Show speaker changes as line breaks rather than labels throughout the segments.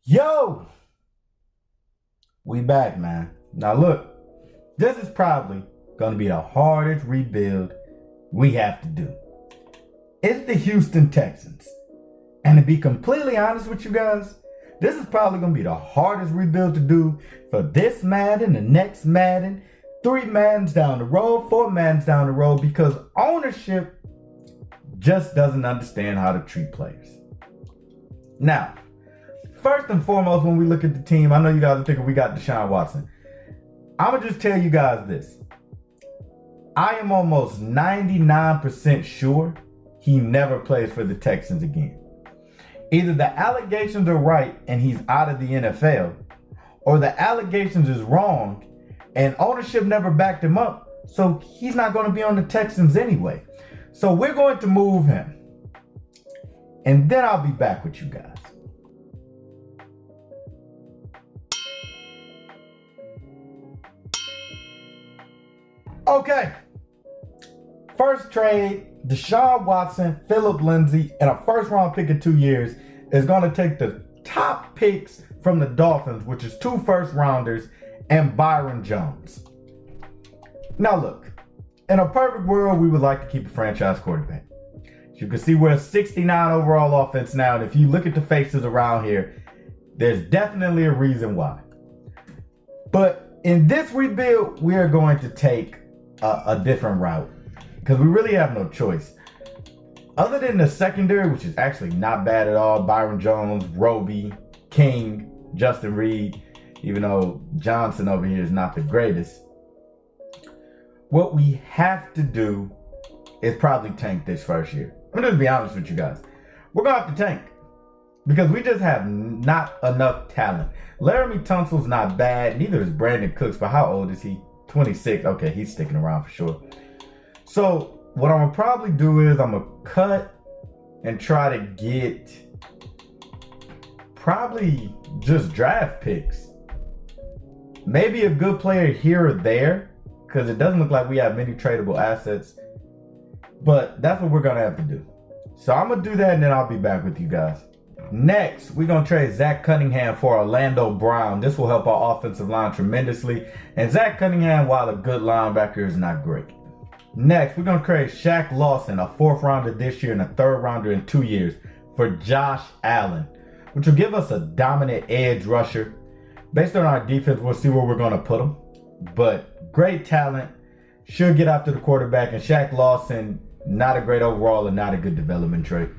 Yo, we back, man. Now look, this is probably gonna be the hardest rebuild we have to do. It's the Houston Texans. And to be completely honest with you guys, this is probably gonna be the hardest rebuild to do for this Madden, the next Madden, 3 Maddens down the road, 4 Maddens down the road, because ownership just doesn't understand how to treat players. Now, first and foremost, when we look at the team, I know you guys are thinking we got Deshaun Watson. I'm going to just tell you guys this. I am almost 99% sure he never plays for the Texans again. Either the allegations are right and he's out of the NFL, or the allegations is wrong and ownership never backed him up, so he's not going to be on the Texans anyway. So we're going to move him. And then I'll be back with you guys. Okay. First trade, Deshaun Watson, Phillip Lindsay, and a first round pick in 2 years is going to take the top picks from the Dolphins, which is 2 first rounders, and Byron Jones. Now look, in a perfect world, we would like to keep a franchise quarterback. As you can see, we're a 69 overall offense now, and if you look at the faces around here, there's definitely a reason why. But in this rebuild, we are going to take a different route because we really have no choice. Other than the secondary, which is actually not bad at all, Byron Jones, Roby, King, Justin Reed, even though Johnson over here is not the greatest. What we have to do is probably tank this first year. I'm gonna just be honest with you guys. We're gonna have to tank because we just have not enough talent. Laramie Tunsil's not bad, neither is Brandon Cooks, but how old is he? 26. Okay, he's sticking around for sure. So what I'm gonna probably do is I'm gonna cut and try to get probably just draft picks. Maybe a good player here or there, because it doesn't look like we have many tradable assets. But that's what we're gonna have to do. So I'm gonna do that and then I'll be back with you guys. Next, we're going to trade Zach Cunningham for Orlando Brown. This will help our offensive line tremendously. And Zach Cunningham, while a good linebacker, is not great. Next, we're going to trade Shaq Lawson, a 4th rounder this year and a 3rd rounder in 2 years, for Josh Allen, which will give us a dominant edge rusher. Based on our defense, we'll see where we're going to put him. But great talent, should get after the quarterback. And Shaq Lawson, not a great overall and not a good development trade.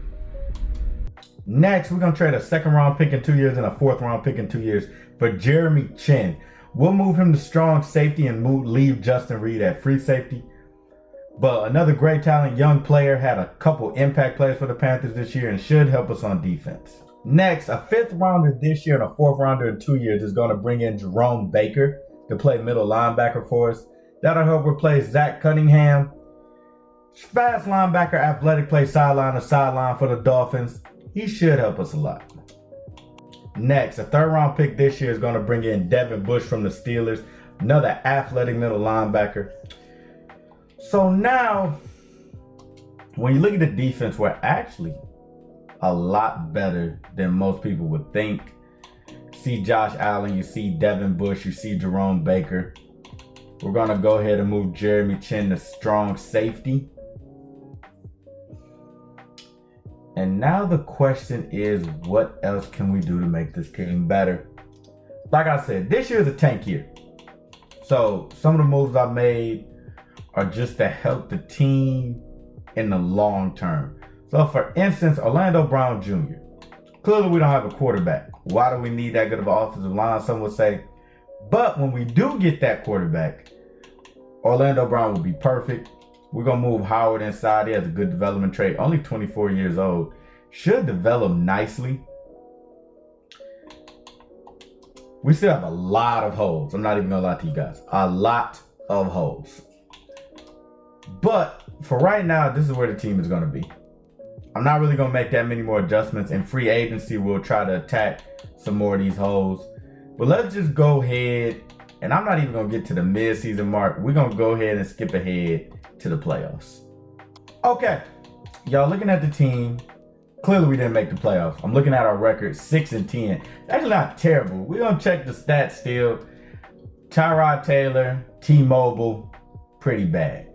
Next, we're going to trade a 2nd round pick in 2 years and a 4th round pick in 2 years for Jeremy Chin. We'll move him to strong safety and leave Justin Reed at free safety. But another great talent, young player, had a couple impact plays for the Panthers this year and should help us on defense. Next, a 5th rounder this year and a 4th rounder in 2 years is going to bring in Jerome Baker to play middle linebacker for us. That'll help replace Zach Cunningham. Fast linebacker, athletic, play sideline to sideline for the Dolphins. He should help us a lot. Next, a 3rd round pick this year is going to bring in Devin Bush from the Steelers, another athletic middle linebacker. So now, when you look at the defense, we're actually a lot better than most people would think. You see Josh Allen, you see Devin Bush, you see Jerome Baker. We're going to go ahead and move Jeremy Chin to strong safety. And now the question is, what else can we do to make this team better? Like I said, this year is a tank year. So some of the moves I made are just to help the team in the long term. So for instance, Orlando Brown Jr. Clearly we don't have a quarterback. Why do we need that good of an offensive line? Some would say. But when we do get that quarterback, Orlando Brown will be perfect. We're going to move Howard inside. He has a good development trait. Only 24 years old. Should develop nicely. We still have a lot of holes. I'm not even going to lie to you guys. A lot of holes. But for right now, this is where the team is going to be. I'm not really going to make that many more adjustments. In free agency, we'll try to attack some more of these holes. But let's just go ahead. And I'm not even going to get to the mid-season mark. We're going to go ahead and skip ahead to the playoffs. Okay, y'all looking at the team. Clearly, we didn't make the playoffs. I'm looking at our record, 6-10. That's not terrible. We're going to check the stats still. Tyrod Taylor, T-Mobile, pretty bad.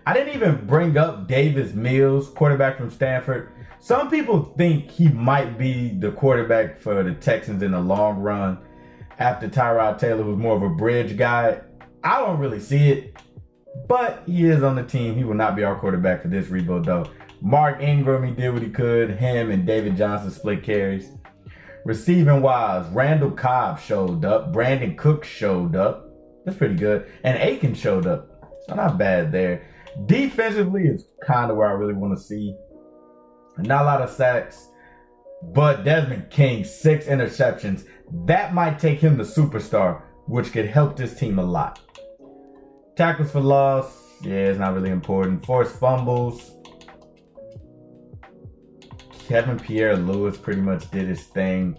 I didn't even bring up Davis Mills, quarterback from Stanford. Some people think he might be the quarterback for the Texans in the long run after Tyrod Taylor was more of a bridge guy. I don't really see it, but he is on the team. He will not be our quarterback for this rebuild, though. Mark Ingram, he did what he could. Him and David Johnson split carries. Receiving wise, Randall Cobb showed up. Brandon Cook showed up. That's pretty good. And Aiken showed up. So not bad there. Defensively is kind of where I really want to see. Not a lot of sacks. But Desmond King, 6 interceptions. That might take him to superstar, which could help this team a lot. Tackles for loss, yeah, it's not really important. Forced fumbles. Kevin Pierre-Louis pretty much did his thing.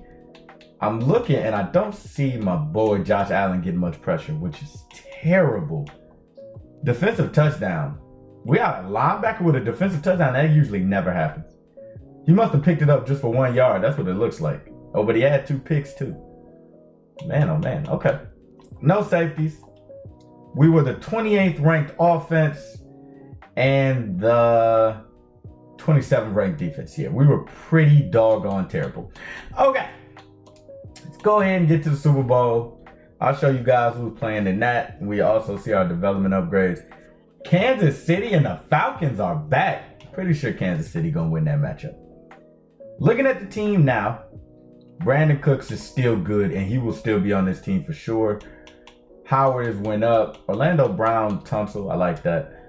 I'm looking and I don't see my boy Josh Allen getting much pressure, which is terrible. Defensive touchdown. We got a linebacker with a defensive touchdown. That usually never happens. He must have picked it up just for 1 yard. That's what it looks like. Oh, but he had 2 picks too. Man, oh man. Okay. No safeties. We were the 28th ranked offense and the 27th ranked defense here. We were pretty doggone terrible. Okay. Let's go ahead and get to the Super Bowl. I'll show you guys who's playing in that. We also see our development upgrades. Kansas City and the Falcons are back. Pretty sure Kansas City gonna win that matchup. Looking at the team now, Brandon Cooks is still good and he will still be on this team for sure. Howard has went up. Orlando Brown, Tunsil, I like that.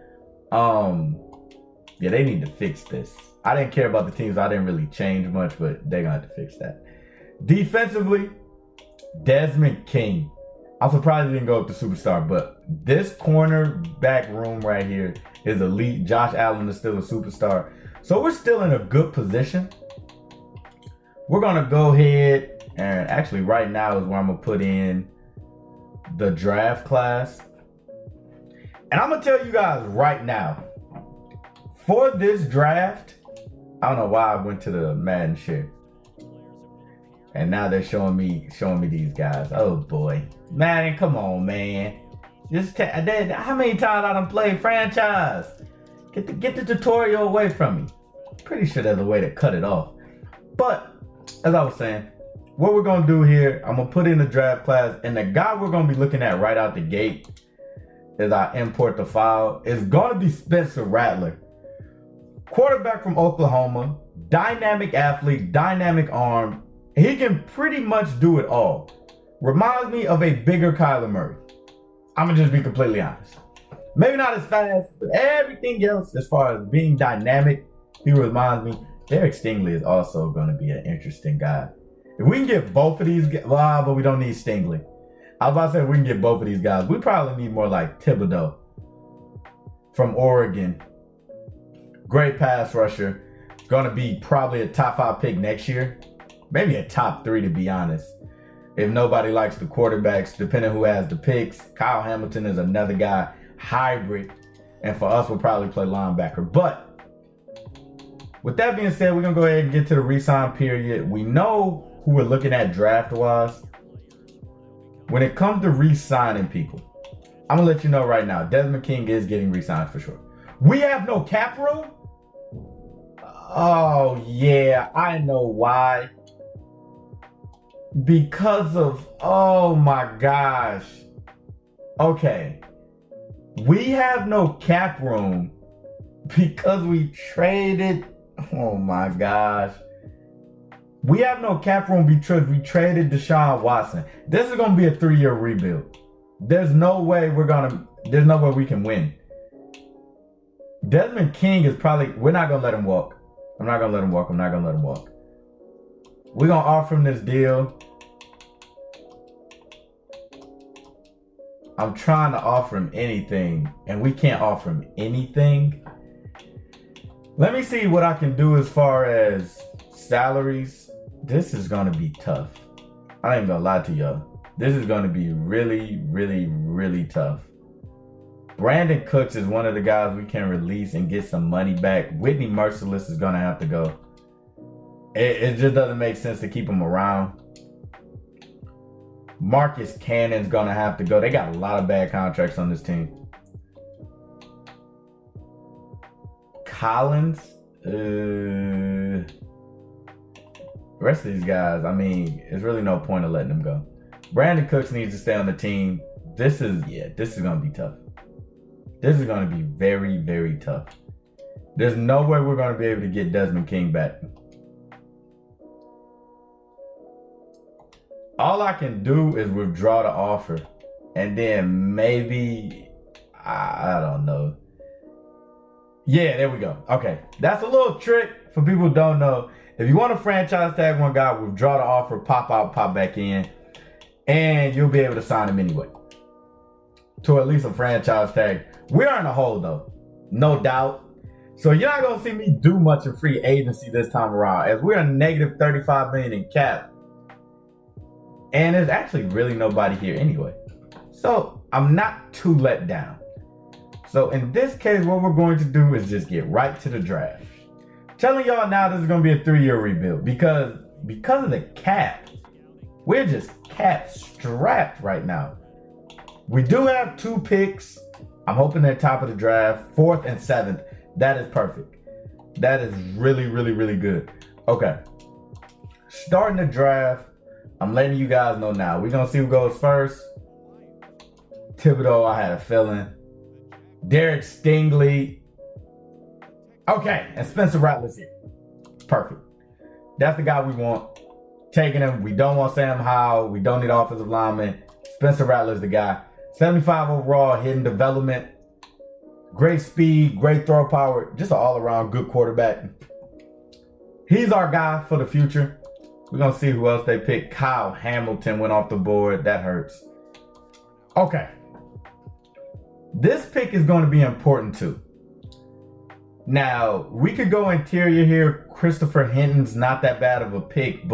Yeah, they need to fix this. I didn't care about the teams. I didn't really change much, but they're gonna have to fix that. Defensively, Desmond King. I'm surprised he didn't go up to superstar, but this cornerback room right here is elite. Josh Allen is still a superstar. So we're still in a good position. We're gonna go ahead and actually right now is where I'm gonna put in the draft class. And I'm gonna tell you guys right now, for this draft, I don't know why I went to the Madden shit. And now they're showing me these guys. Oh boy. Madden, come on, man. How many times I done played franchise? Get the tutorial away from me. Pretty sure there's a way to cut it off. But as I was saying, what we're gonna do here, I'm gonna put in the draft class, and the guy we're gonna be looking at right out the gate as I import the file is gonna be Spencer Rattler. Quarterback from Oklahoma, dynamic athlete, dynamic arm. He can pretty much do it all. Reminds me of a bigger Kyler Murray. I'm gonna just be completely honest. Maybe not as fast, but everything else as far as being dynamic, he reminds me. Derek Stingley is also gonna be an interesting guy. If we can get both of these guys, well, but we don't need Stingley. I was about to say if we can get both of these guys. We probably need more like Thibodeau from Oregon. Great pass rusher. Gonna be probably a top 5 pick next year. Maybe a top 3 to be honest. If nobody likes the quarterbacks, depending who has the picks. Kyle Hamilton is another guy, hybrid. And for us, we'll probably play linebacker. But with that being said, we're gonna go ahead and get to the re-sign period. We know who we're looking at draft-wise. When it comes to re-signing people, I'm gonna let you know right now, Desmond King is getting re-signed for sure. We have no cap room? Oh yeah, I know why. Because of, oh my gosh. Okay. We have no cap room because we traded, oh my gosh. We have no cap room because we traded Deshaun Watson. This is going to be a 3-year rebuild. There's no way we can win. Desmond King is probably, we're not going to let him walk. I'm not going to let him walk. We're going to offer him this deal. I'm trying to offer him anything, and we can't offer him anything. Let me see what I can do as far as salaries. This is going to be tough. I ain't going to lie to y'all. This is going to be really, really, really tough. Brandon Cooks is one of the guys we can release and get some money back. Whitney Merciless is going to have to go. It just doesn't make sense to keep him around. Marcus Cannon's going to have to go. They got a lot of bad contracts on this team. Collins. The rest of these guys, I mean, there's really no point of letting them go. Brandon Cooks needs to stay on the team. This is going to be tough. This is going to be very, very tough. There's no way we're going to be able to get Desmond King back. All I can do is withdraw the offer. And then maybe, I don't know. Yeah, there we go. Okay, that's a little trick for people who don't know. If you want to franchise tag one guy, withdraw the offer, pop out, pop back in, and you'll be able to sign him anyway. To at least a franchise tag. We're in a hole though, no doubt. So you're not gonna see me do much in free agency this time around, as we're a negative 35 million in cap. And there's actually really nobody here anyway. So I'm not too let down. So in this case, what we're going to do is just get right to the draft. Telling y'all now this is going to be a 3-year rebuild because of the cap. We're just cap strapped right now. We do have 2 picks. I'm hoping they're top of the draft, 4th and 7th. That is perfect. That is really, really, really good. Okay. Starting the draft. I'm letting you guys know now. We're going to see who goes first. Thibodeau, I had a feeling. Derek Stingley. Okay, and Spencer Rattler's here. Perfect. That's the guy we want. Taking him. We don't want Sam Howell. We don't need offensive linemen. Spencer Rattler's the guy. 75 overall, hidden development. Great speed, great throw power. Just an all-around good quarterback. He's our guy for the future. We're going to see who else they pick. Kyle Hamilton went off the board. That hurts. Okay. This pick is going to be important too. Now, we could go interior here. Christopher Hinton's not that bad of a pick,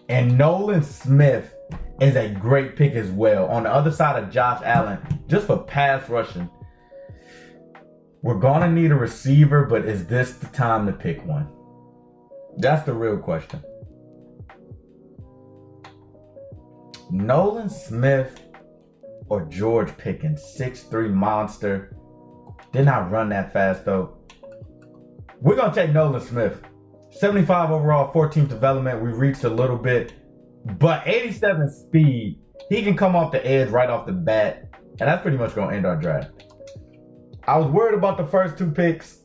and Nolan Smith is a great pick as well. On the other side of Josh Allen, just for pass rushing. We're going to need a receiver, but is this the time to pick one? That's the real question. Nolan Smith or George Pickens, 6'3" monster. Did not run that fast though. We're going to take Nolan Smith. 75 overall, 14th development. We reached a little bit, but 87 speed. He can come off the edge right off the bat, and that's pretty much going to end our draft. I was worried about the first 2 picks.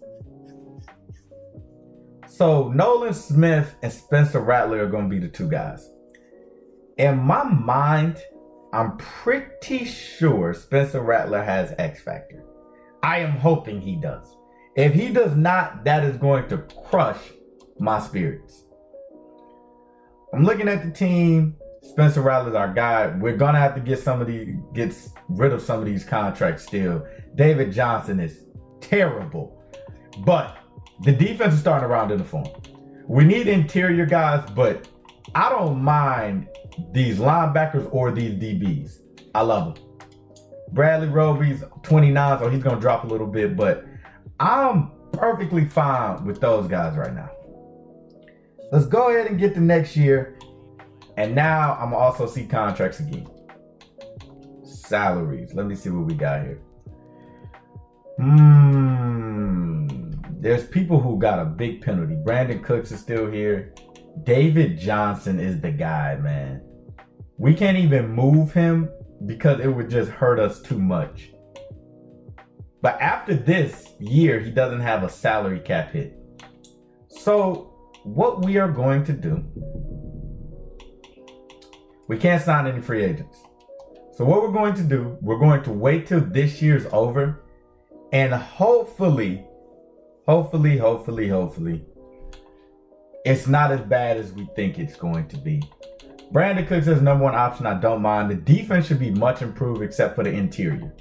So Nolan Smith and Spencer Rattler are going to be the 2 guys. In my mind, I'm pretty sure Spencer Rattler has X Factor. I am hoping he does. If he does not, that is going to crush my spirits. I'm looking at the team. Spencer Rattler's our guy. We're going to have to get rid of some of these contracts still. David Johnson is terrible. But the defense is starting to round into form. We need interior guys, but I don't mind these linebackers or these DBs. I love them. Bradley Roby's 29, so he's going to drop a little bit, but I'm perfectly fine with those guys right now. Let's go ahead and get to next year. And now I'm going to also see contracts again. Salaries. Let me see what we got here. There's people who got a big penalty. Brandon Cooks is still here. David Johnson is the guy, man. We can't even move him because it would just hurt us too much. But after this year, he doesn't have a salary cap hit. So what we are going to do, we can't sign any free agents. So what we're going to do, we're going to wait till this year's over, and hopefully, it's not as bad as we think it's going to be. Brandon Cooks is number 1 option. I don't mind. The defense should be much improved except for the interior.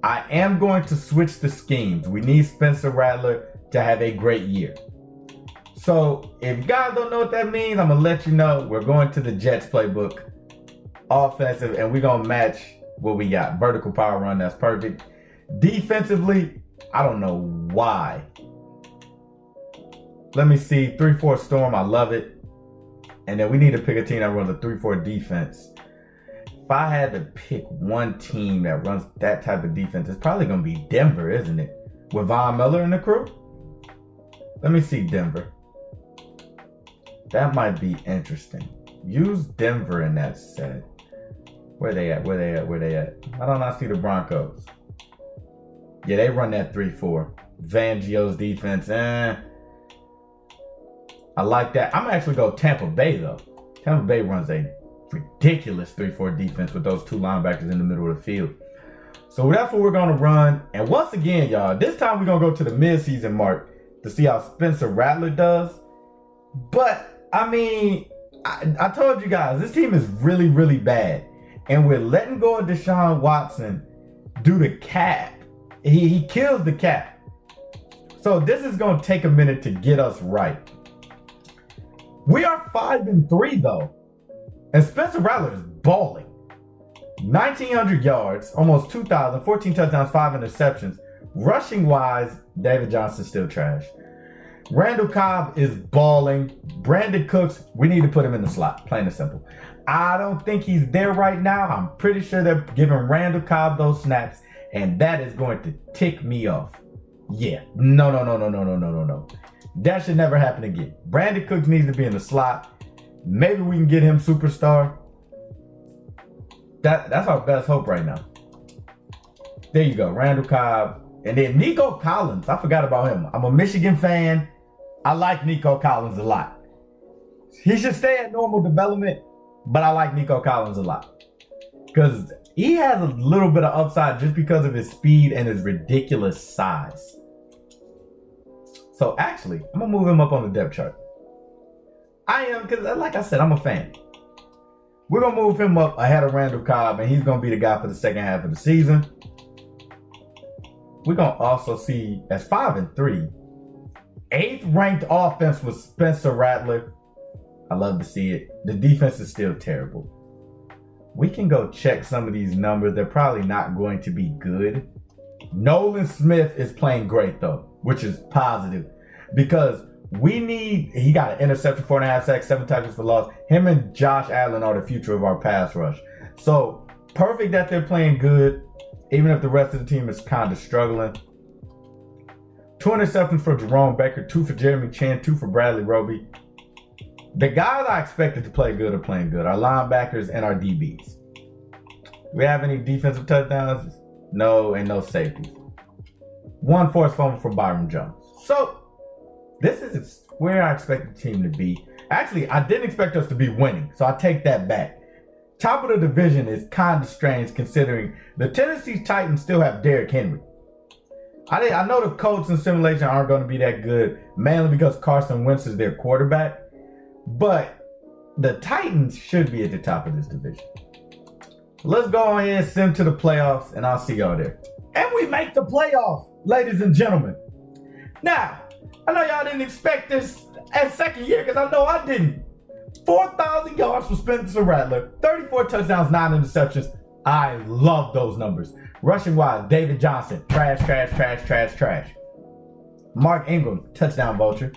I am going to switch the schemes. We need Spencer Rattler to have a great year. So if you guys don't know what that means, I'm going to let you know. We're going to the Jets playbook. Offensive, and we're going to match what we got. Vertical power run, that's perfect. Defensively, I don't know why. Let me see. 3-4 Storm. I love it. And then we need to pick a team that runs a 3-4 defense. If I had to pick one team that runs that type of defense, it's probably going to be Denver, isn't it? With Von Miller in the crew? Let me see Denver. That might be interesting. Use Denver in that set. Where they at? I don't not see the Broncos. Yeah, they run that 3-4. Fangio's defense, I like that. I'm going to actually go Tampa Bay, though. Tampa Bay runs a ridiculous 3-4 defense with those two linebackers in the middle of the field. So that's what we're going to run. And once again, y'all, this time we're going to go to the midseason mark to see how Spencer Rattler does. But, I mean, I told you guys, this team is really, really bad. And we're letting go of Deshaun Watson due to cap. He kills the cap. So this is going to take a minute to get us right. We are 5-3 though. And Spencer Rattler is balling. 1,900 yards, almost 2,000, 14 touchdowns, 5 interceptions. Rushing wise, David Johnson's still trash. Randall Cobb is balling. Brandon Cooks, we need to put him in the slot, plain and simple. I don't think he's there right now. I'm pretty sure they're giving Randall Cobb those snaps, and that is going to tick me off. Yeah, no. That should never happen again. Brandon Cooks needs to be in the slot. Maybe we can get him superstar. That's our best hope right now. There you go, Randall Cobb. And then Nico Collins, I forgot about him. I'm a Michigan fan. I like Nico Collins a lot. He should stay at normal development, but I like Nico Collins a lot. Because he has a little bit of upside just because of his speed and his ridiculous size. So actually, I'm going to move him up on the depth chart. I am, because like I said, I'm a fan. We're going to move him up ahead of Randall Cobb, and he's going to be the guy for the second half of the season. We're going to also see, as 5-3, 8th ranked offense with Spencer Rattler. I love to see it. The defense is still terrible. We can go check some of these numbers. They're probably not going to be good. Nolan Smith is playing great, though, which is positive. Because he got an interception, 4.5 sacks, 7 tackles for loss. Him and Josh Allen are the future of our pass rush. So, perfect that they're playing good, even if the rest of the team is kind of struggling. 2 interceptions for Jerome Baker, 2 for Jeremy Chin, 2 for Bradley Roby. The guys I expected to play good are playing good. Our linebackers and our DBs. Do we have any defensive touchdowns? No, and no safeties. 1 forced fumble for Byron Jones. So, this is where I expect the team to be. Actually, I didn't expect us to be winning, so I take that back. Top of the division is kind of strange considering the Tennessee Titans still have Derrick Henry. I know the Colts in simulation aren't going to be that good, mainly because Carson Wentz is their quarterback. But the Titans should be at the top of this division. Let's go ahead and send to the playoffs, and I'll see y'all there. And we make the playoffs, ladies and gentlemen. Now, I know y'all didn't expect this at second year, because I know I didn't. 4,000 yards for Spencer Rattler, 34 touchdowns, 9 interceptions. I love those numbers. Rushing wise, David Johnson, trash. Mark Ingram, touchdown vulture.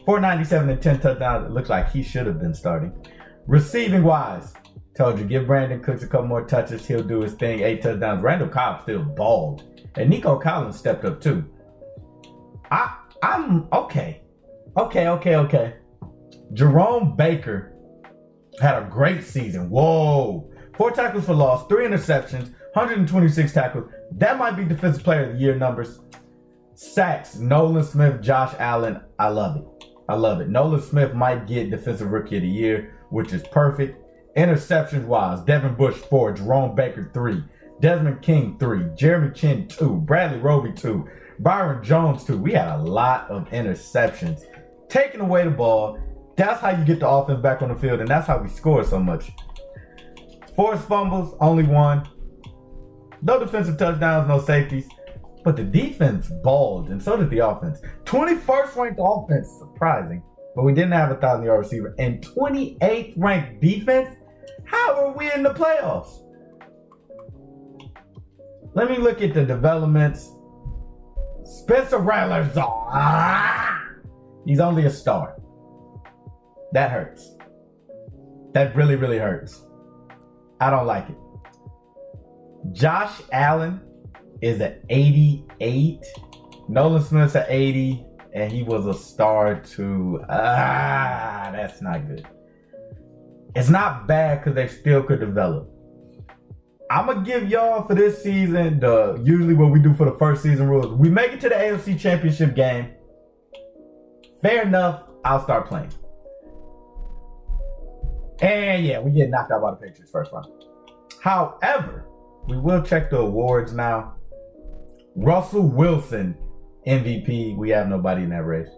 497 and 10 touchdowns. It looks like he should have been starting. Receiving wise, told you, give Brandon Cooks a couple more touches. He'll do his thing. 8 touchdowns. Randall Cobb still balled. And Nico Collins stepped up too. I'm okay. Okay. Jerome Baker had a great season. Whoa. 4 tackles for loss, 3 interceptions, 126 tackles. That might be Defensive Player of the Year numbers. Sacks, Nolan Smith, Josh Allen. I love it. Nolan Smith might get Defensive Rookie of the Year, which is perfect. Interceptions wise, Devin Bush 4, Jerome Baker 3, Desmond King 3, Jeremy Chin 2, Bradley Roby 2, Byron Jones 2. We had a lot of interceptions. Taking away the ball. That's how you get the offense back on the field, and that's how we score so much. Forced fumbles, only 1. No defensive touchdowns, no safeties. But the defense balled, and so did the offense. 21st ranked offense, surprising. But we didn't have a 1,000-yard receiver. And 28th ranked defense? How are we in the playoffs? Let me look at the developments. Spencer Rattler's He's only a star. That hurts. That really, really hurts. I don't like it. Josh Allen is at 88. Nolan Smith's at 80. And he was a star too. That's not good. It's not bad because they still could develop. I'm going to give y'all for this season, usually what we do for the first season rules. We make it to the AFC Championship game. Fair enough. I'll start playing. And yeah, we get knocked out by the Patriots first round. However, we will check the awards now. Russell Wilson, MVP. We have nobody in that race.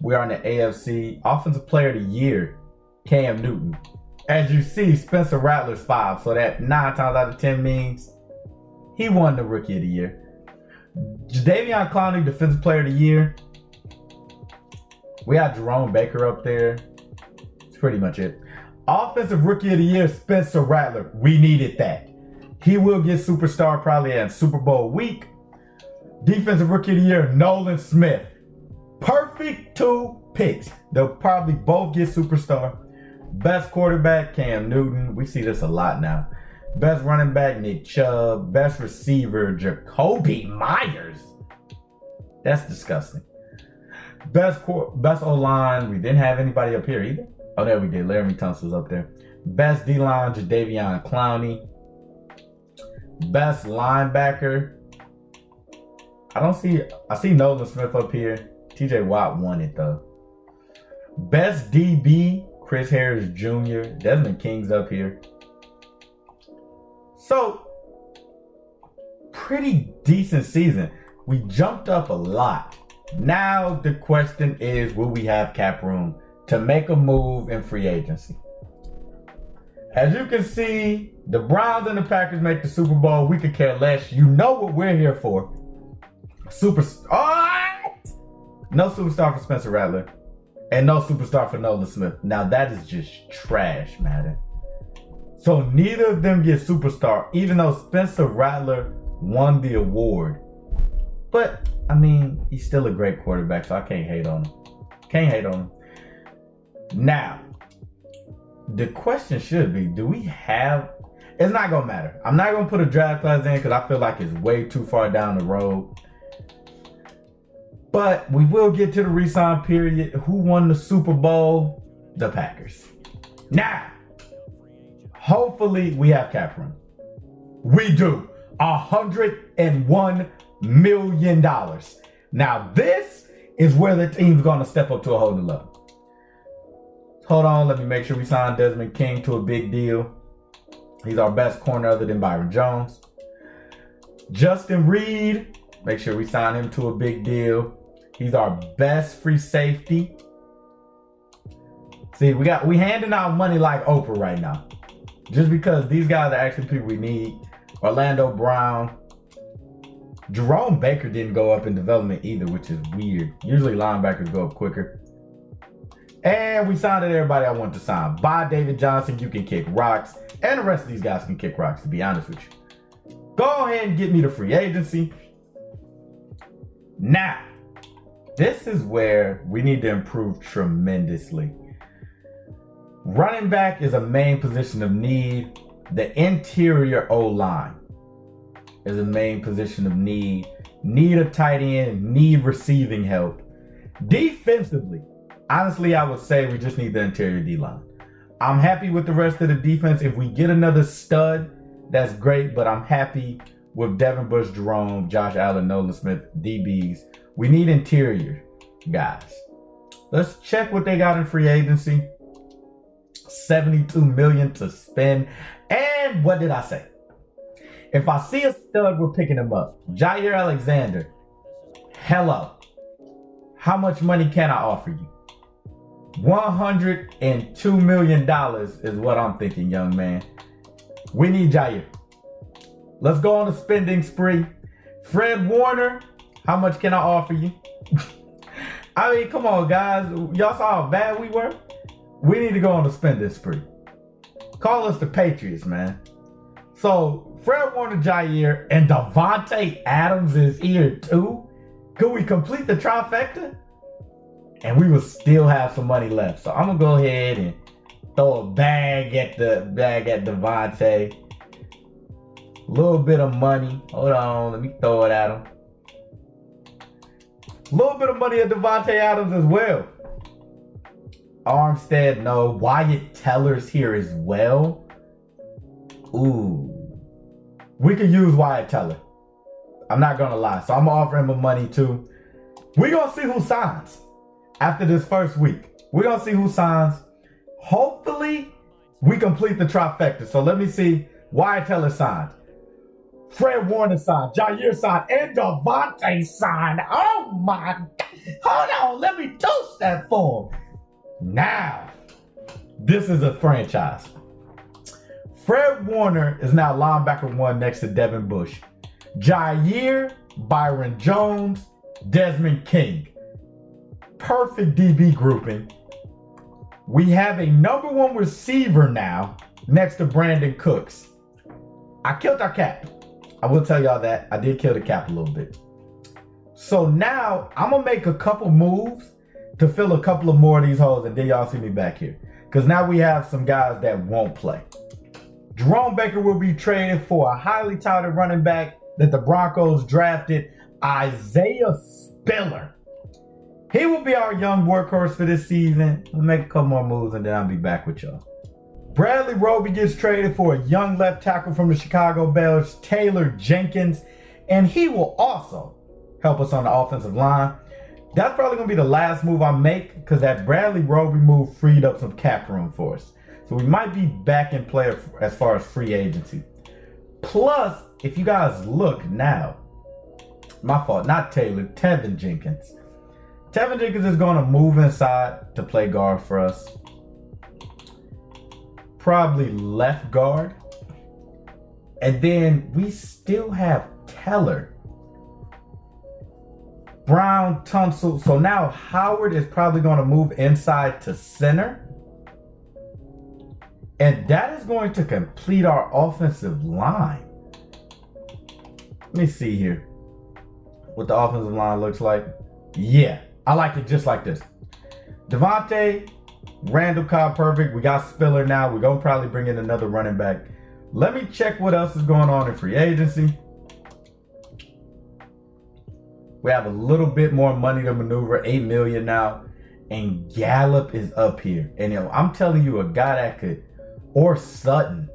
We are in the AFC. Offensive Player of the Year, Cam Newton. As you see, Spencer Rattler's 5. So that 9 times out of 10 means he won the Rookie of the Year. Jadeveon Clowney, Defensive Player of the Year. We have Jerome Baker up there. That's pretty much it. Offensive Rookie of the Year, Spencer Rattler. We needed that. He will get Superstar probably in Super Bowl week. Defensive Rookie of the Year, Nolan Smith. Perfect 2 picks. They'll probably both get Superstar. Best quarterback, Cam Newton. We see this a lot now. Best running back, Nick Chubb. Best receiver, Jacoby Myers. That's disgusting. Best O-line. We didn't have anybody up here either. Oh, there we did. Laramie Tunsil's up there. Best D-line, Jadeveon Clowney. Best linebacker. I see Nolan Smith up here. TJ Watt won it though. Best DB, Chris Harris Jr. Desmond King's up here. So, pretty decent season. We jumped up a lot. Now the question is, will we have cap room to make a move in free agency? As you can see, the Browns and the Packers make the Super Bowl. We could care less. You know what we're here for. No superstar for Spencer Rattler. And no superstar for Nolan Smith. Now that is just trash, Madden. So neither of them get superstar, even though Spencer Rattler won the award. But, I mean, he's still a great quarterback, so I can't hate on him. Now, the question should be, do we have... It's not going to matter. I'm not going to put a draft class in because I feel like it's way too far down the road. But we will get to the re-sign period. Who won the Super Bowl? The Packers. Now, hopefully we have cap room. We do. $101 million. Now this is where the team's going to step up to a whole new level. Hold on, let me make sure we sign Desmond King to a big deal. He's our best corner other than Byron Jones. Justin Reed, make sure we sign him to a big deal. He's our best free safety. See, we handing out money like Oprah right now. Just because these guys are actually people we need. Orlando Brown. Jerome Baker didn't go up in development either, which is weird. Usually linebackers go up quicker. And we signed everybody I want to sign. Bye, David Johnson. You can kick rocks. And the rest of these guys can kick rocks, to be honest with you. Go ahead and get me to free agency. Now, this is where we need to improve tremendously. Running back is a main position of need. The interior O-line is a main position of need. Need a tight end, need receiving help. Defensively, honestly, I would say we just need the interior D-line. I'm happy with the rest of the defense. If we get another stud, that's great, but I'm happy with Devin Bush, Jerome, Josh Allen, Nolan Smith, DBs. We need interior guys. Let's check what they got in free agency. $72 million to spend. And what did I say? If I see a stud, we're picking him up. Jair Alexander. Hello. How much money can I offer you? $102 million is what I'm thinking, young man. We need Jair. Let's go on a spending spree. Fred Warner, how much can I offer you? I mean, come on, guys. Y'all saw how bad we were? We need to go on a spending spree. Call us the Patriots, man. So, Fred Warner, Jair, and Devontae Adams is here too. Could we complete the trifecta? and we will still have some money left. So I'm gonna go ahead and throw a bag at Devontae. A little bit of money. Hold on, let me throw it at him. A little bit of money at Devontae Adams as well. Armstead, no. Wyatt Teller's here as well. Ooh. We could use Wyatt Teller. I'm not gonna lie. So I'm gonna offer him money too. We're gonna see who signs after this first week. We're gonna see who signs. Hopefully, we complete the trifecta. So let me see. Wyatt Teller signed. Fred Warner signed. Jair signed. And Devontae signed. Oh my. Hold on. Let me toast that for him. Now, this is a franchise. Fred Warner is now linebacker 1 next to Devin Bush. Jair, Byron Jones, Desmond King. Perfect DB grouping. We have a number 1 receiver now next to Brandon Cooks. I killed our cap. I will tell y'all that. I did kill the cap a little bit. So now I'm going to make a couple moves to fill a couple of more of these holes, and then y'all see me back here. Because now we have some guys that won't play. Jerome Baker will be traded for a highly touted running back that the Broncos drafted, Isaiah Spiller. He will be our young workhorse for this season. We'll make a couple more moves, and then I'll be back with y'all. Bradley Roby gets traded for a young left tackle from the Chicago Bears, Taylor Jenkins, and he will also help us on the offensive line. That's probably going to be the last move I make because that Bradley Roby move freed up some cap room for us. So we might be back in play as far as free agency. Plus, if you guys look now, my fault, not Taylor, Tevin Jenkins. Tevin Jenkins is going to move inside to play guard for us. Probably left guard. And then we still have Teller, Brown, Tunsil. So now Howard is probably going to move inside to center. And that is going to complete our offensive line. Let me see here what the offensive line looks like. Yeah, I like it just like this. Devontae, Randall Cobb, perfect. We got Spiller now. We're going to probably bring in another running back. Let me check what else is going on in free agency. We have a little bit more money to maneuver, $8 million now. And Gallup is up here. And I'm telling you, a guy that could, or Sutton.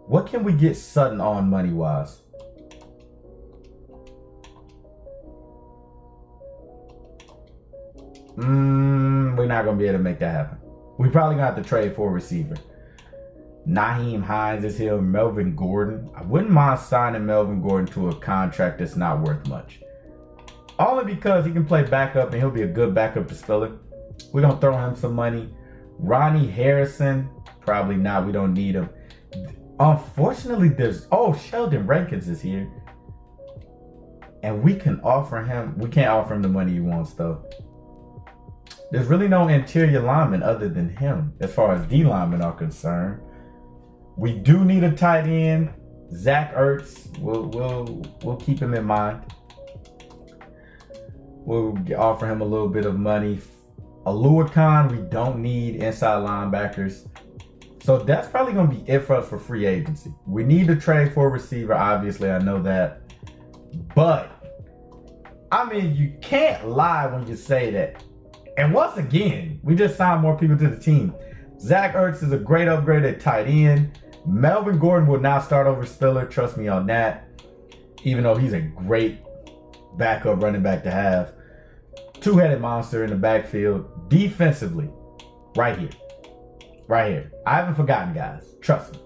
What can we get Sutton on money-wise? We're not going to be able to make that happen. We probably going to have to trade for a receiver. Nyheim Hines is here. Melvin Gordon. I wouldn't mind signing Melvin Gordon to a contract that's not worth much. Only because he can play backup and he'll be a good backup to Spiller. We're going to throw him some money. Ronnie Harrison. Probably not. We don't need him. Unfortunately, Sheldon Rankins is here. And we can offer him. We can't offer him the money he wants, though. There's really no interior lineman other than him as far as D linemen are concerned. We do need a tight end. Zach Ertz. We'll keep him in mind. We'll offer him a little bit of money. Alua Khan, we don't need inside linebackers. So that's probably going to be it for us for free agency. We need to trade for a receiver, obviously. I know that. But, I mean, you can't lie when you say that. And once again, we just signed more people to the team. Zach Ertz is a great upgrade at tight end. Melvin Gordon will now start over Spiller. Trust me on that. Even though he's a great backup running back to have. Two-headed monster in the backfield. Defensively, right here. Right here. I haven't forgotten, guys. Trust me.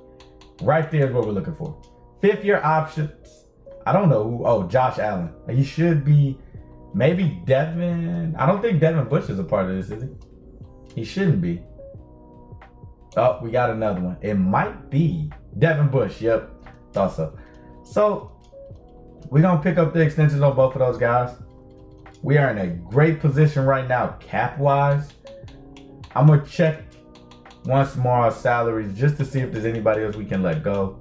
Right there is what we're looking for. Fifth-year options. I don't know who. Oh, Josh Allen. He should be. Maybe Devin. I don't think Devin Bush is a part of this, is he? He shouldn't be. Oh, we got another one. It might be Devin Bush. Yep. Thought so. So, we're going to pick up the extensions on both of those guys. We are in a great position right now, cap-wise. I'm going to check once more our salaries just to see if there's anybody else we can let go.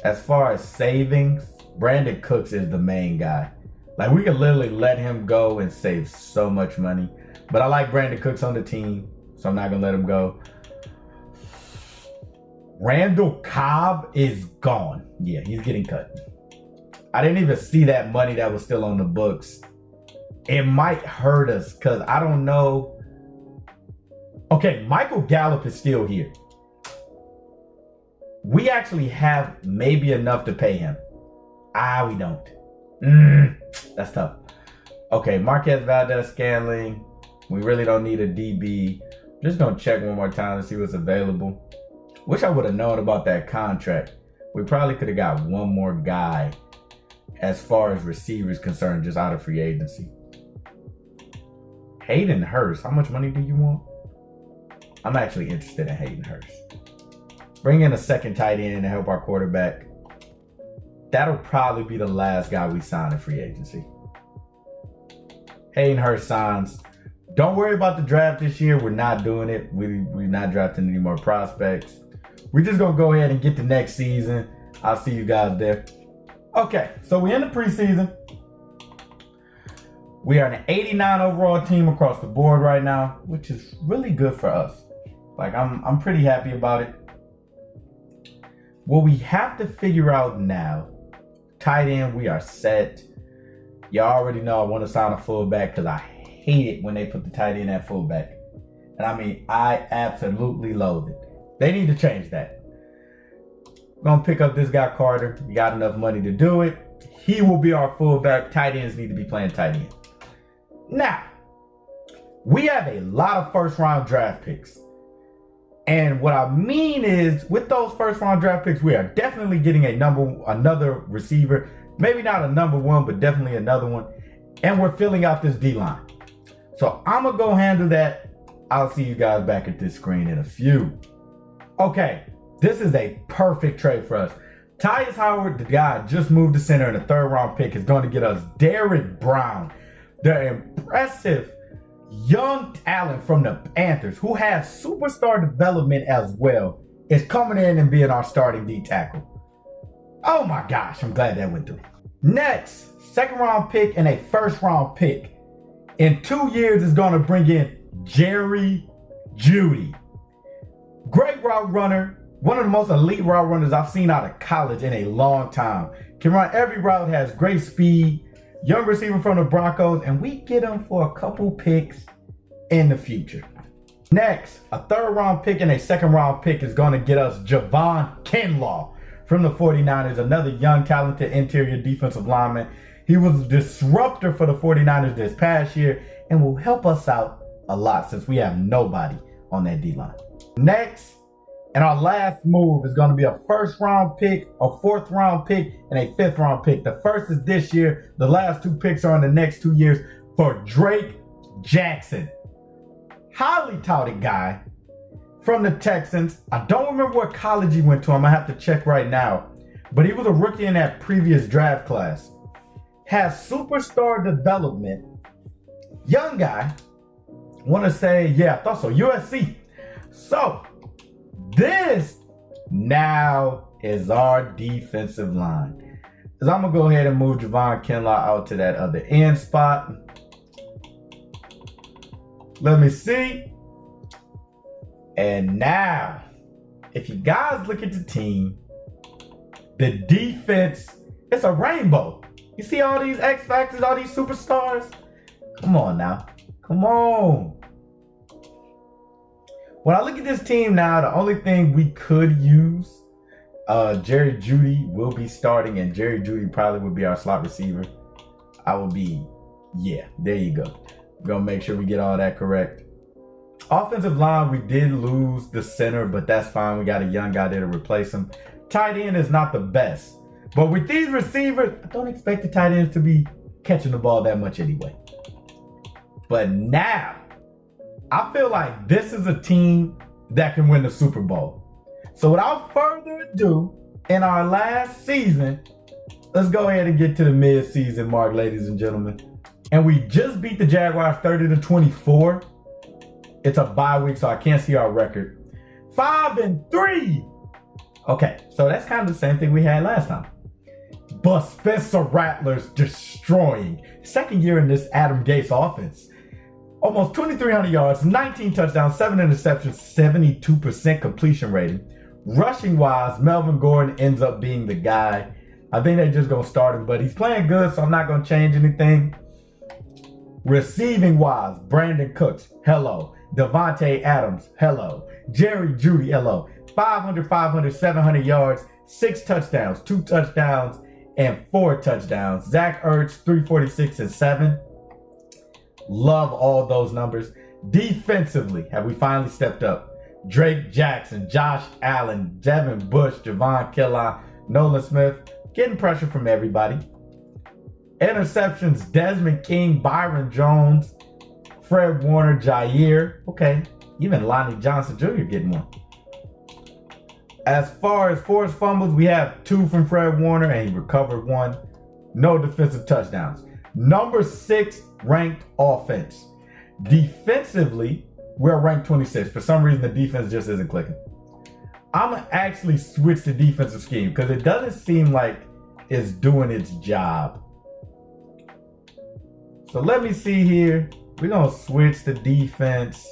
As far as savings, Brandon Cooks is the main guy. Like, we could literally let him go and save so much money. But I like Brandon Cooks on the team, so I'm not going to let him go. Randall Cobb is gone. Yeah, he's getting cut. I didn't even see that money that was still on the books. It might hurt us because I don't know. Okay, Michael Gallup is still here. We actually have maybe enough to pay him. We don't. That's tough. Okay, Marquez Valdez-Scantling. We really don't need a DB. Just gonna check one more time to see what's available. Wish I would have known about that contract. We probably could have got one more guy as far as receivers concerned, just out of free agency. Hayden Hurst. How much money do you want? I'm actually interested in Hayden Hurst. Bring in a second tight end to help our quarterback. That'll probably be the last guy we sign in free agency. Hayden Hurst signs. Don't worry about the draft this year. We're not doing it. We're not drafting any more prospects. We're just going to go ahead and get to next season. I'll see you guys there. Okay, so we're in the preseason. We are an 89 overall team across the board right now, which is really good for us. Like, I'm pretty happy about it. What we have to figure out now, tight end, we are set. Y'all already know I want to sign a fullback because I hate it when they put the tight end at fullback. And I mean, I absolutely loathe it. They need to change that. I'm going to pick up this guy, Carter. We got enough money to do it. He will be our fullback. Tight ends need to be playing tight end. Now, we have a lot of first-round draft picks. And what I mean is, with those first-round draft picks, we are definitely getting another receiver. Maybe not a number one, but definitely another one. And we're filling out this D-line. So I'm going to go handle that. I'll see you guys back at this screen in a few. Okay, this is a perfect trade for us. Tyus Howard, the guy just moved to center in a third-round pick, is going to get us Derrick Brown, the impressive young talent from the Panthers, who has superstar development as well, is coming in and being our starting D tackle. Oh my gosh, I'm glad that went through. Next, second-round pick and a first-round pick. In 2 years, is going to bring in Jerry Jeudy. Great route runner. One of the most elite route runners I've seen out of college in a long time. Can run every route, has great speed. Young receiver from the Broncos, and we get him for a couple picks in the future. Next, a third-round pick and a second-round pick is going to get us Javon Kinlaw from the 49ers, another young, talented interior defensive lineman. He was a disruptor for the 49ers this past year and will help us out a lot since we have nobody on that D-line. Next, and our last move is going to be a first-round pick, a fourth-round pick, and a fifth-round pick. The first is this year. The last two picks are in the next 2 years for Drake Jackson. Highly touted guy from the Texans. I don't remember what college he went to. I'm going to have to check right now. But he was a rookie in that previous draft class. Has superstar development. Young guy. Want to say, yeah, I thought so. USC. So, this now is our defensive line. So I'm going to go ahead and move Javon Kinlaw out to that other end spot. Let me see. And now, if you guys look at the team, the defense, it's a rainbow. You see all these X Factors, all these superstars? Come on now. Come on. When I look at this team now, the only thing we could use, Jerry Jeudy will be starting, and Jerry Jeudy probably would be our slot receiver. I will be, yeah, there you go. We're going to make sure we get all that correct. Offensive line, we did lose the center, but that's fine. We got a young guy there to replace him. Tight end is not the best. But with these receivers, I don't expect the tight ends to be catching the ball that much anyway. But now, I feel like this is a team that can win the Super Bowl. So without further ado, in our last season, let's go ahead and get to the mid-season mark, ladies and gentlemen. And we just beat the Jaguars 30-24. It's a bye week, so I can't see our record. 5-3. Okay, so that's kind of the same thing we had last time. but Spencer Rattler's destroying. Second year in this Adam Gase offense. Almost 2,300 yards, 19 touchdowns, 7 interceptions, 72% completion rating. Rushing wise, Melvin Gordon ends up being the guy. I think they're just going to start him, but he's playing good, so I'm not going to change anything. Receiving wise, Brandon Cooks, hello. Devontae Adams, hello. Jerry Jeudy, hello. 500, 500, 700 yards, 6 touchdowns, 2 touchdowns, and 4 touchdowns. Zach Ertz, 346 and 7. Love all those numbers. Defensively, have we finally stepped up? Drake Jackson, Josh Allen, Devin Bush, Javon Killa, Nolan Smith, getting pressure from everybody. Interceptions, Desmond King, Byron Jones, Fred Warner, Jair. Okay, even Lonnie Johnson Jr. getting one. As far as forced fumbles, we have 2 from Fred Warner, and he recovered 1. No defensive touchdowns. Number 6 ranked offense. Defensively, we're ranked 26. For some reason, the defense just isn't clicking. I'm going to actually switch the defensive scheme because it doesn't seem like it's doing its job. So let me see here. We're going to switch the defense,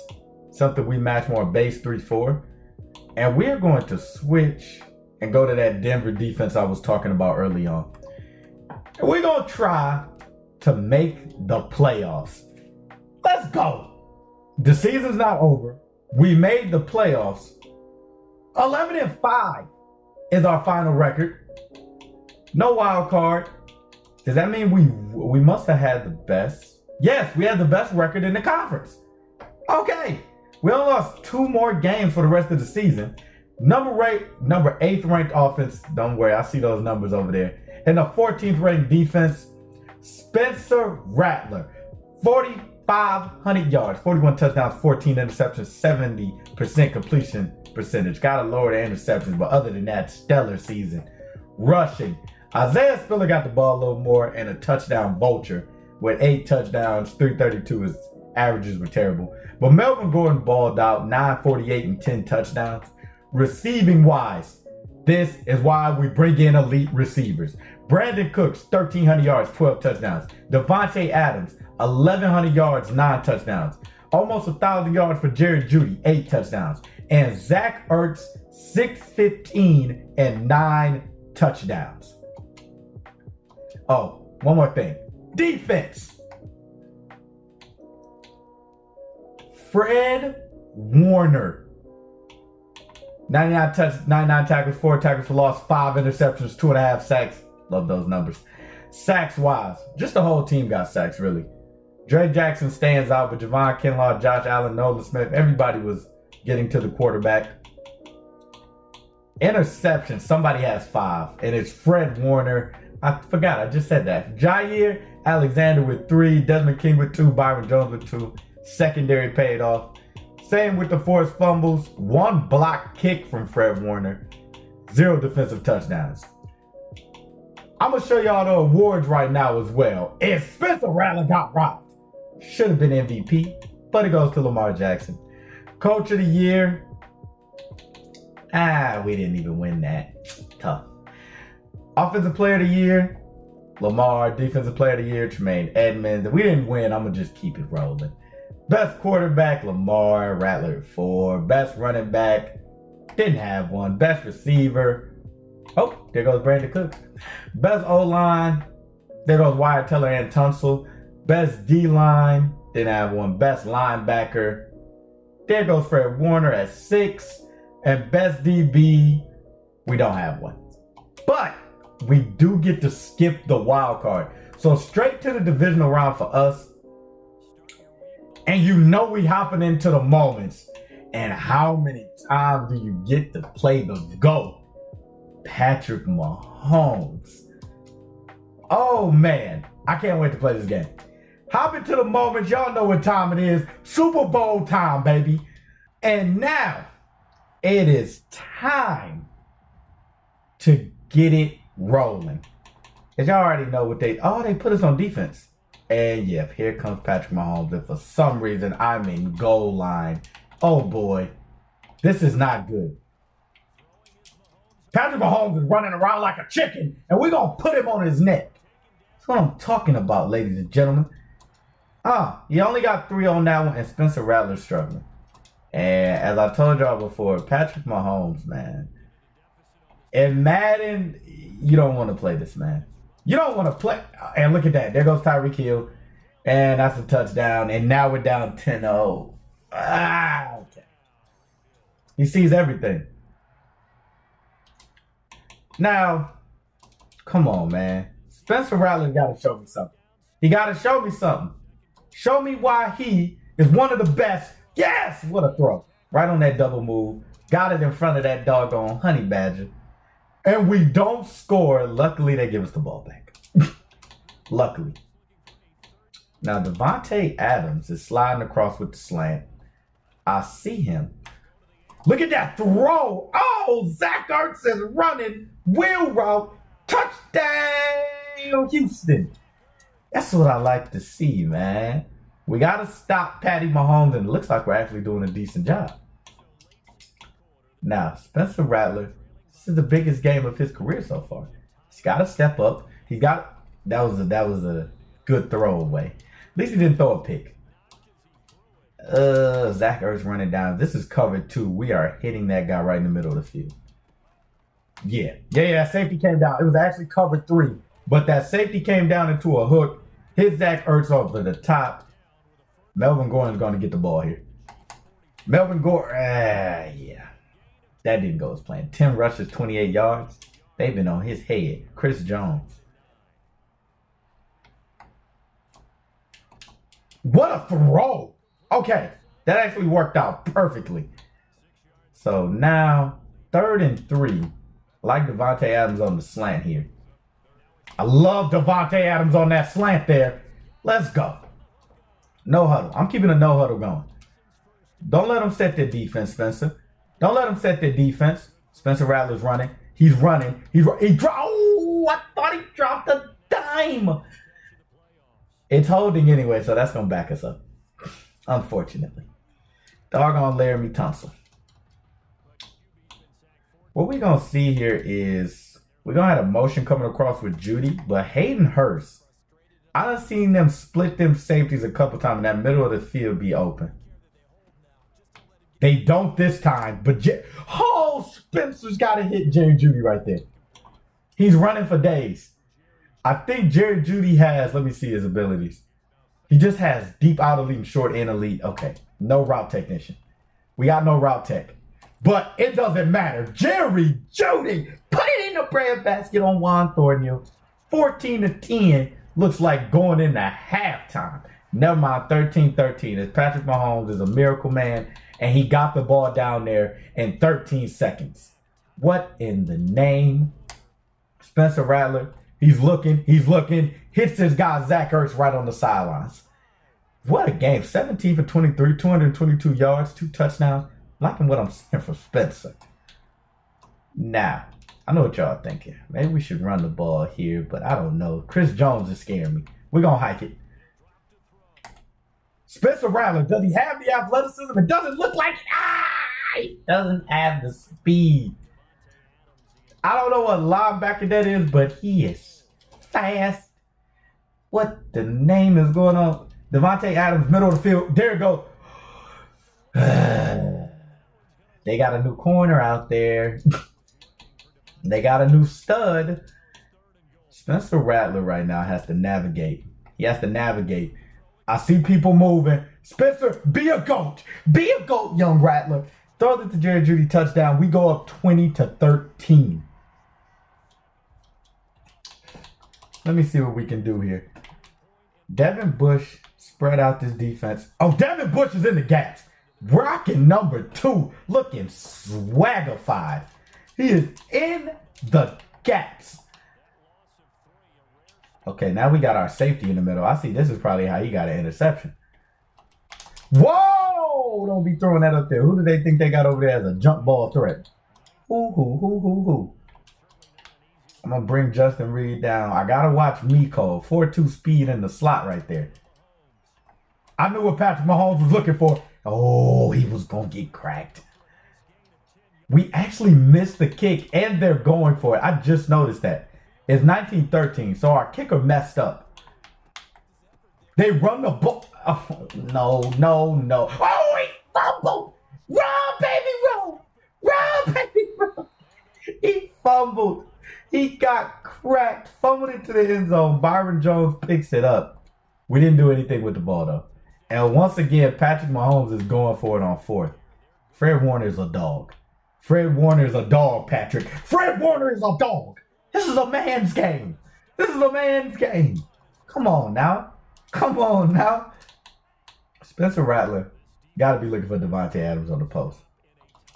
something we match more base 3-4. And we're going to switch and go to that Denver defense I was talking about early on. And we're going to try to make the playoffs. Let's go. The season's not over. We made the playoffs. 11-5 is our final record. No wild card. Does that mean we must have had the best? Yes, we had the best record in the conference. Okay. We only lost 2 more games for the rest of the season. Number 8th ranked offense. Don't worry, I see those numbers over there. And the 14th ranked defense, Spencer Rattler. 4,500 yards, 41 touchdowns, 14 interceptions, 70% completion percentage. Gotta lower the interceptions, but other than that, stellar season. Rushing, Isaiah Spiller got the ball a little more and a touchdown vulture with 8 touchdowns, 332. His averages were terrible. But Melvin Gordon balled out, 948 and 10 touchdowns. Receiving wise, this is why we bring in elite receivers. Brandon Cooks, 1,300 yards, 12 touchdowns. Devontae Adams, 1,100 yards, 9 touchdowns. Almost 1,000 yards for Jerry Jeudy, 8 touchdowns. And Zach Ertz, 615 and 9 touchdowns. Oh, one more thing. Defense. Fred Warner, 99 tackles, 4 tackles for loss, 5 interceptions, 2.5 sacks. Love those numbers. Sacks wise, just the whole team got sacks really. Drake Jackson stands out, but Javon Kinlaw, Josh Allen, Nolan Smith, everybody was getting to the quarterback. Interceptions, somebody has 5, and it's Fred Warner. I forgot, I just said that. Jair Alexander with 3, Desmond King with 2, Byron Jones with 2. Secondary paid off. Same with the forced fumbles. 1 block kick from Fred Warner. 0 defensive touchdowns. I'm going to show y'all the awards right now as well. And Spencer Rattler got robbed. Should have been MVP, but it goes to Lamar Jackson. Coach of the year. We didn't even win that. Tough. Offensive player of the year. Lamar. Defensive player of the year. Tremaine Edmonds. We didn't win. I'm going to just keep it rolling. Best quarterback, Lamar, Rattler at 4. Best running back, didn't have one. Best receiver, oh, there goes Brandon Cooks. Best O-line, there goes Wyatt Teller and Tunsil. Best D-line, didn't have one. Best linebacker, there goes Fred Warner at 6. And best DB, we don't have one. But we do get to skip the wild card. So straight to the divisional round for us. And you know we hopping into the moments. And how many times do you get to play the GOAT? Patrick Mahomes. Oh man, I can't wait to play this game. Hop into the moments. Y'all know what time it is. Super Bowl time, baby. And now it is time to get it rolling. As y'all already know what they put us on defense. And yeah, here comes Patrick Mahomes. And for some reason, I'm in goal line. Oh boy, this is not good. Patrick Mahomes is running around like a chicken, and we're going to put him on his neck. That's what I'm talking about, ladies and gentlemen. He only got 3 on that one, and Spencer Rattler struggling. And as I told y'all before, Patrick Mahomes, man. In Madden, you don't want to play this, man. You don't want to play. And look at that. There goes Tyreek Hill. And that's a touchdown. And now we're down 10-0. Okay. He sees everything. Now, come on, man. Spencer Rattler got to show me something. He got to show me something. Show me why he is one of the best. Yes! What a throw. Right on that double move. Got it in front of that doggone honey badger. And we don't score. Luckily, they give us the ball back. Luckily. Now, Davante Adams is sliding across with the slant. I see him. Look at that throw. Oh, Zach Ertz is running. Wheel route. Touchdown, Houston. That's what I like to see, man. We got to stop Patty Mahomes, and it looks like we're actually doing a decent job. Now, Spencer Rattler, this is the biggest game of his career so far. He's got to step up. That was a good throwaway. At least he didn't throw a pick. Zach Ertz running down. This is cover 2. We are hitting that guy right in the middle of the field. Yeah, safety came down. It was actually cover 3. But that safety came down into a hook. Hit Zach Ertz over the top. Melvin Gordon's going to get the ball here. Melvin Gordon, yeah. That didn't go as planned. 10 rushes, 28 yards. They've been on his head. Chris Jones. What a throw. Okay, that actually worked out perfectly. So now, 3rd and 3. I like Davante Adams on the slant here. I love Davante Adams on that slant there. Let's go. No huddle. I'm keeping a no huddle going. Don't let them set their defense, Spencer. Don't let them set their defense. Spencer Rattler's running. He's running. I thought he dropped a dime. It's holding anyway, so that's going to back us up. Unfortunately. Doggone Laramie Tunsil. What we're going to see here is we're going to have a motion coming across with Judy, but Hayden Hurst, I done seen them split them safeties a couple times and that middle of the field be open. They don't this time, but Spencer's got to hit Jerry Judy right there. He's running for days. I think Jerry Judy has, let me see his abilities. He just has deep out elite and short and elite. Okay, no route technician. We got no route tech. But it doesn't matter. Jerry Judy, put it in the breadbasket on Juan Thornhill. 14-10 looks like going into halftime. Never mind, 13-13. As Patrick Mahomes is a miracle man, and he got the ball down there in 13 seconds. What in the name? Spencer Rattler, he's looking, hits this guy Zach Ertz right on the sidelines. What a game. 17 for 23, 222 yards, 2 touchdowns. Liking what I'm saying for Spencer. Now, I know what y'all thinking. Maybe we should run the ball here, but I don't know. Chris Jones is scaring me. We're going to hike it. Spencer Rattler, does he have the athleticism? It doesn't look like it. He doesn't have the speed. I don't know what linebacker that is, but he is fast. What the name is going on? Davante Adams, middle of the field. There it goes. They got a new corner out there. They got a new stud. Spencer Rattler right now has to navigate. He has to navigate. I see people moving. Spencer, be a goat. Be a goat, young Rattler. Throws it to Jerry Judy, touchdown. We go up 20-13. Let me see what we can do here. Devin Bush spread out this defense. Oh, Devin Bush is in the gaps. Rocking number 2, looking swaggified. He is in the gaps. Okay, now we got our safety in the middle. I see this is probably how he got an interception. Whoa! Don't be throwing that up there. Who do they think they got over there as a jump ball threat? Who? I'm going to bring Justin Reed down. I got to watch Miko. 4.2 speed in the slot right there. I knew what Patrick Mahomes was looking for. Oh, he was going to get cracked. We actually missed the kick, and they're going for it. I just noticed that. It's 1913, so our kicker messed up. They run the ball. Oh, no. Oh, he fumbled. Run, baby, run. Run, baby, run. He fumbled. He got cracked. Fumbled into the end zone. Byron Jones picks it up. We didn't do anything with the ball, though. And once again, Patrick Mahomes is going for it on fourth. Fred Warner's a dog. Fred Warner's a dog, Patrick. Fred Warner is a dog. This is a man's game. This is a man's game. Come on now. Come on now. Spencer Rattler got to be looking for Devontae Adams on the post.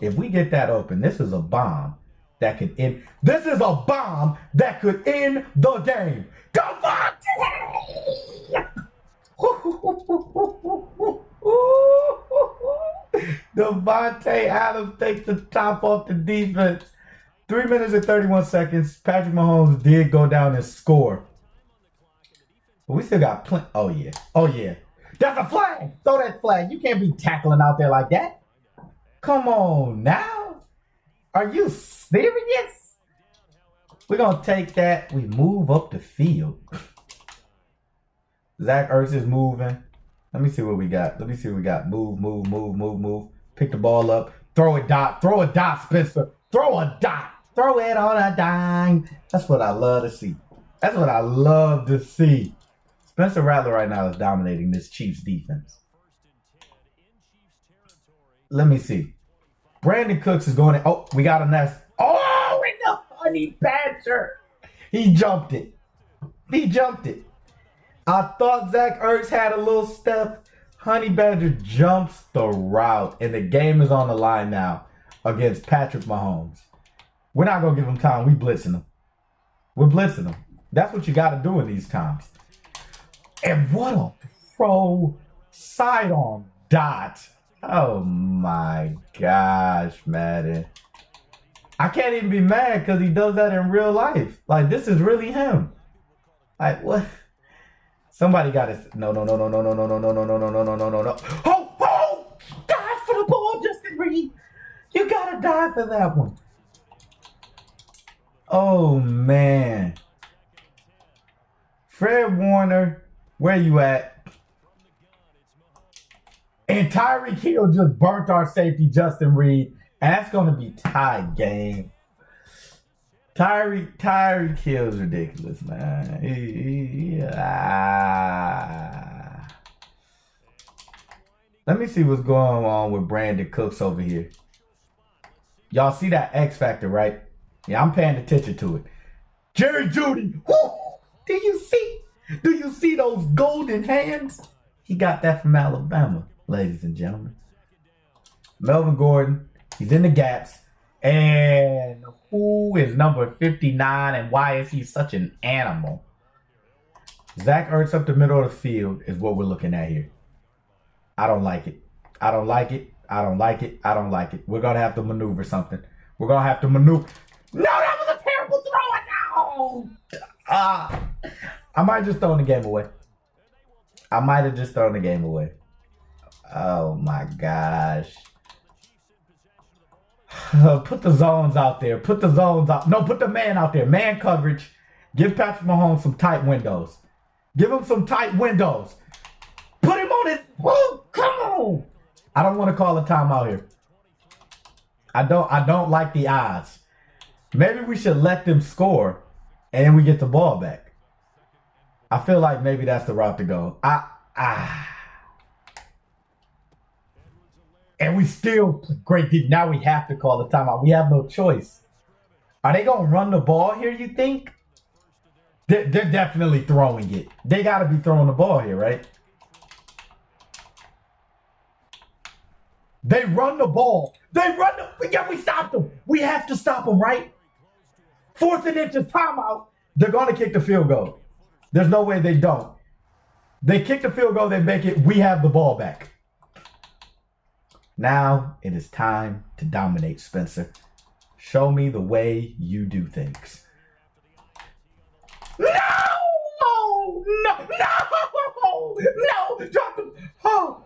If we get that open, this is a bomb that could end. This is a bomb that could end the game. Devontae! Devontae Adams takes the top off the defense. 3 minutes and 31 seconds. Patrick Mahomes did go down and score. But we still got plenty. Oh, yeah. Oh, yeah. That's a flag. Throw that flag. You can't be tackling out there like that. Come on now. Are you serious? We're going to take that. We move up the field. Zach Ertz is moving. Let me see what we got. Move. Pick the ball up. Throw a dot. Throw a dot, Spencer. Throw a dot. Throw it on a dime. That's what I love to see. That's what I love to see. Spencer Rattler right now is dominating this Chiefs defense. Let me see. Brandon Cooks is going in. Oh, we got a nest. Oh, in the honey badger. He jumped it. I thought Zach Ertz had a little step. Honey Badger jumps the route, and the game is on the line now against Patrick Mahomes. We're not going to give him time. We're blitzing him. That's what you got to do in these times. And what a pro sidearm dot. Oh, my gosh, Madden. I can't even be mad because he does that in real life. Like, this is really him. Like, what? Somebody got it. No. Oh, die for the ball, Justin Reed. You gotta die for that one. Oh, man. Fred Warner, where you at? And Tyreek Hill just burnt our safety, Justin Reed. And that's gonna be tied game. Tyreek Hill's ridiculous, man. Let me see what's going on with Brandon Cooks over here. Y'all see that X Factor, right? Yeah, I'm paying attention to it. Jerry Jeudy. Woo! Do you see those golden hands? He got that from Alabama, ladies and gentlemen. Melvin Gordon, he's in the gaps. And who is number 59 and why is he such an animal? Zach Ertz up the middle of the field is what we're looking at here. I don't like it. We're going to have to maneuver something. No, that was a terrible throw. No. I might have just thrown the game away. Oh, my gosh. Put the zones out there. No, put the man out there. Man coverage. Give Patrick Mahomes some tight windows. Put him on his. Whoa, come on. I don't want to call a timeout here. I don't like the odds. Maybe we should let them score and then we get the ball back. I feel like maybe that's the route to go. And we still great deep. Now we have to call the timeout. We have no choice. Are they going to run the ball here, you think? They're definitely throwing it. They got to be throwing the ball here, right? They run the ball. Yeah, we stopped them. We have to stop them, right? 4th and inches, timeout. They're going to kick the field goal. There's no way they don't. They kick the field goal, they make it. We have the ball back. Now it is time to dominate, Spencer. Show me the way you do things. No! Drop him. Oh,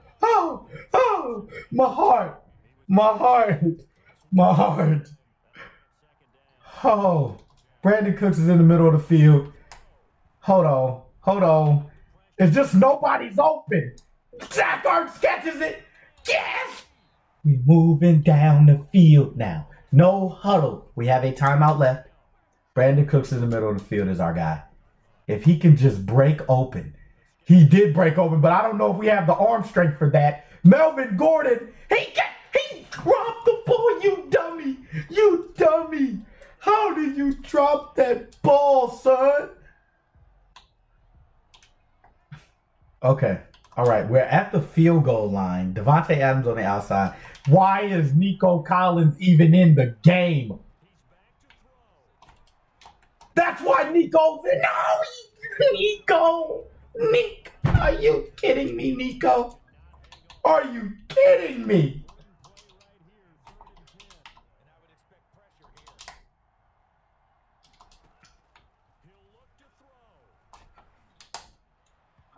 my heart. My heart. Oh, Brandon Cooks is in the middle of the field. Hold on. Hold on. It's just nobody's open. Zach Ertz catches it. Yes! We're moving down the field now. No huddle. We have a timeout left. Brandon Cooks in the middle of the field is our guy. If he can just break open. He did break open, but I don't know if we have the arm strength for that. Melvin Gordon, he dropped the ball, you dummy. You dummy. How did you drop that ball, son? Okay. All right. We're at the field goal line. Devontae Adams on the outside. Why is Nico Collins even in the game? That's why Nico's in. No, Nico. Nick, are you kidding me, Nico? Are you kidding me?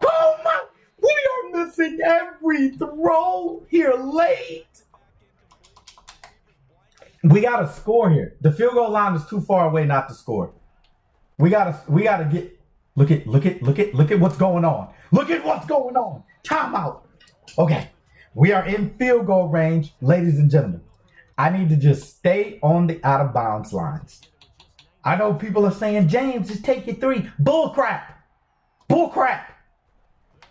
Oh my, we are missing every throw here late. We gotta score here. The field goal line is too far away not to score. We gotta get. Look at what's going on. Look at what's going on. Timeout. Okay. We are in field goal range, ladies and gentlemen. I need to just stay on the out of bounds lines. I know people are saying, James, just take your three. Bull crap. Bull crap.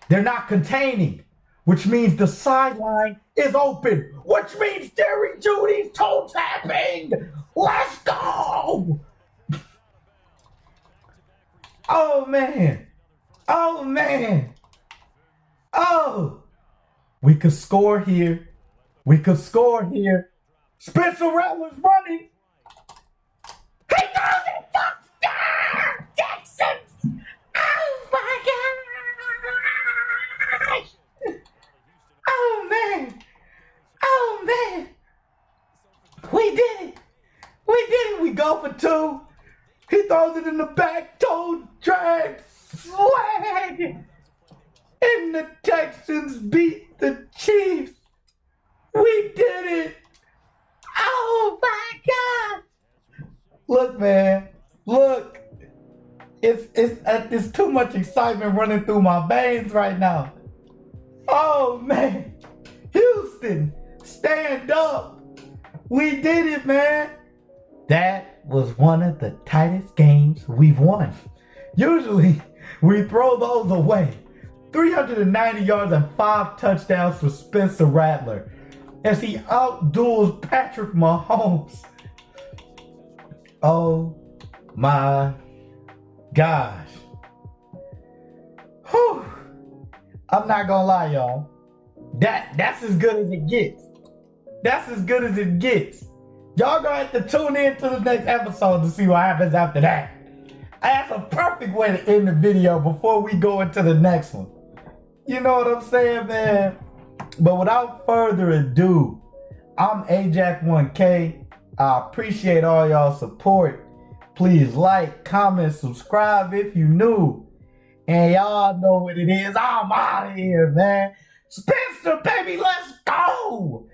They're not containing, which means the sideline is open, which means Jerry Jeudy's toe tapping. Let's go. Oh, man. Oh, man. Oh. We could score here. We could score here. Spencer Rattler's running. He goes and touchdown! Texans! Oh, my gosh! Oh, man. Oh, man. We did it. We did it. We go for two. He throws it in the back, toe drag, flag. And the Texans beat the Chiefs. We did it. Oh my God. Look, man. Look. It's too much excitement running through my veins right now. Oh man. Houston, stand up. We did it, man. That was one of the tightest games we've won. Usually, we throw those away. 390 yards and 5 touchdowns for Spencer Rattler as he outduels Patrick Mahomes. Oh my gosh. Whew. I'm not gonna lie, y'all. That's as good as it gets. That's as good as it gets. Y'all gonna have to tune in to the next episode to see what happens after that. That's a perfect way to end the video before we go into the next one. You know what I'm saying, man? But without further ado, I'm Ajax1K. I appreciate all y'all support. Please like, comment, subscribe if you new. And y'all know what it is. I'm out of here, man. Spencer, baby, let's go.